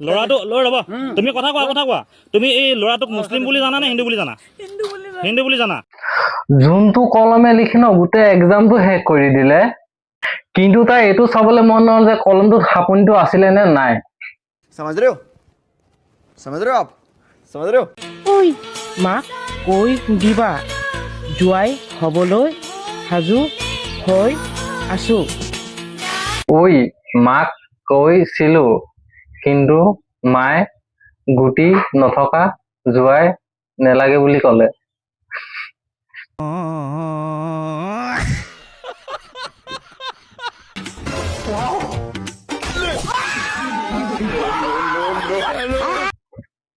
ল'ৰাটো ৰ'বা তুমি কথা কোৱা তুমি এই ল'ৰাটোক মুছলিম বুলি জানা নে হিন্দু বুলি জানা? হিন্দু বুলি জানা। যোনটো কলমে লিখি ন গোটেই এক্সামটো শেষ কৰি দিলে, কিন্তু তাৰ এইটো চাবলৈ মন নহ'ল যে কলমটোত সাপনিটো আছিলে নে নাই। समझ रहे हो आप समझ रहे हो ঐ মাক কৈ দিবা জোৱাই হ'বলৈ সাজু হৈ আছো। ঐ মাক কৈছিলো, কিন্তু মায়ে গুটি নথকা জোৱাই নেলাগে বুলি ক'লে।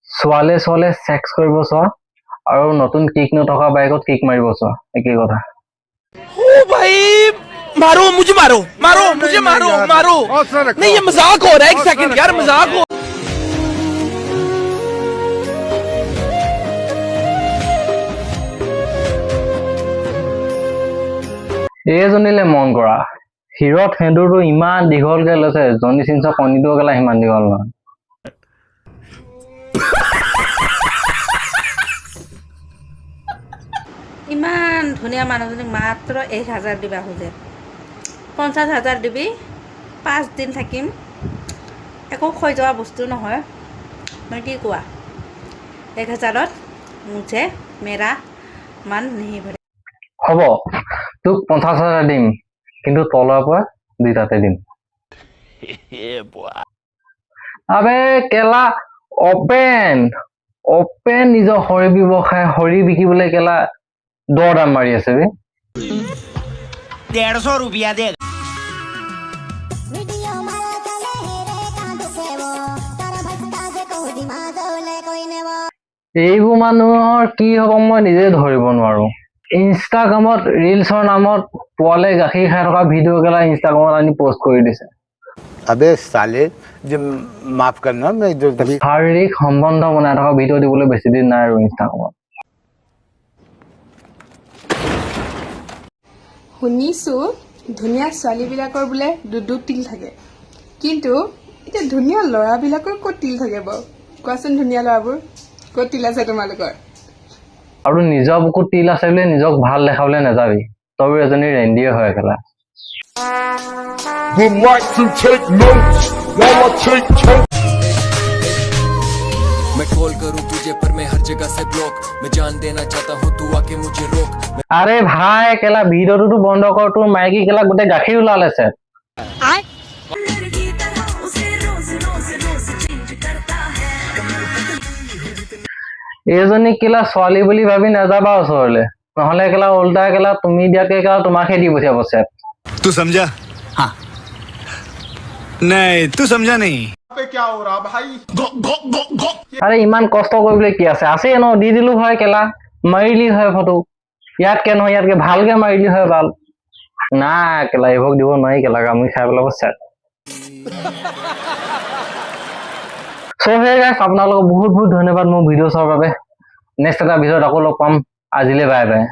ছোৱালীয়ে ছেক্স কৰিব চোৱা আৰু নতুন কিক নথকা বাইকত কিক মাৰিব চোৱা, একেই কথা। ओ भाई मारो मुझे मारो नहीं ये मजाक हो रहा है एक सेकंड यार मजाक हो এইজনীলে মন কৰা, হিৰত সেন্দুৰটো ইমান দীঘলকে লৈছে, জনি চিনচৰ কণীটো কেলা সিমান দীঘল নহয়। ইমান ধুনীয়া মানুহজনীক মাত্ৰ 1,000 দিবা খোজে। 50,000 দিবি, 5 দিন থাকিম, একো হৈ যোৱা বস্তু নহয়। মই কি কোৱা, 1,000ত মুঝে মেৰা মান নেহি ভৰে। হ'ব, তোক 50,000 দিম, কিন্তু তলৰ পৰা 2টাতে দিম। আবে কেলা অপেন নিজৰ হৰি ব্যৱসায়, হৰি বিকিবলৈ কেলা দৰ দাম মাৰি আছে বে। 150 रुपया दे এইবোৰ মানুহৰ কি হ'ব মই নিজে ধৰিব নোৱাৰো। ইনষ্টাগ্ৰামত ৰিলছৰ নামত পোৱালে গাখীৰ খাই থকা ভিডিঅ' কেলা ইনষ্টাগ্ৰামত আনি পোষ্ট কৰি দিছে। अबे साले जब माफ करना मैं जो तभी শাৰীৰিক সম্বন্ধ বনাই থকা ভিডিঅ' দিবলৈ বেছি দিন নাই আৰু ইনষ্টাগ্ৰামত। শুনিছোঁ ধুনীয়া ছোৱালীবিলাকৰ বোলে দুডু তিল থাকে, কিন্তু এতিয়া ধুনীয়া ল'ৰাবিলাকৰ ক'ত তিল থাকে বাৰু? কোৱাচোন ধুনীয়া ল'ৰাবোৰ ক'ত তিল আছে তোমালোকৰ? আৰু নিজৰ বুকুত তিল আছে বুলি নিজক ভাল দেখাবলৈ নাযাবি, তই এজনী ৰেন্ডিয়ে হয় কেলা। Would like to take notes while I take toke. मैं कॉल करूं तुझे पर मैं हर जगह से ब्लॉक मैं जान देना चाहता हूं तू आके मुझे रोक আৰে ভাই কেলা ভিডিঅ'টো বন্ধ কৰ, তোৰ মাইকী কেলা গোটেই গাখীৰ ওলালেছে। এইজনী কেলা ছোৱালী বুলি ভাবি নাযাবা ওচৰলে, নহলে কেলা উল্টা কেলা তুমি দিয়াকে কেলা তোমাকহে দি পঠিয়াব চেপ। तू समझा? हाँ नहीं तू समझा नहीं। আৰে ইমান কষ্ট কৰিবলৈ কি আছে ন, দি দিলো হয় কেলা, মাৰিলি হয় ফটো, ইয়াতকে নহয় ইয়াতকে ভালকে মাৰিলি হয় ভাল। না কেলা এইভোগ দিব নোৱাৰি কেলা, আমি খাই পেলাব চেট। চ' হে গাইছ, আপোনালোকক বহুত বহুত ধন্যবাদ মোৰ ভিডিঅ' চোৱাৰ বাবে। নেক্সট এটা ভিডিঅ'ত আকৌ লগ পাম, আজিলে বাই বাই।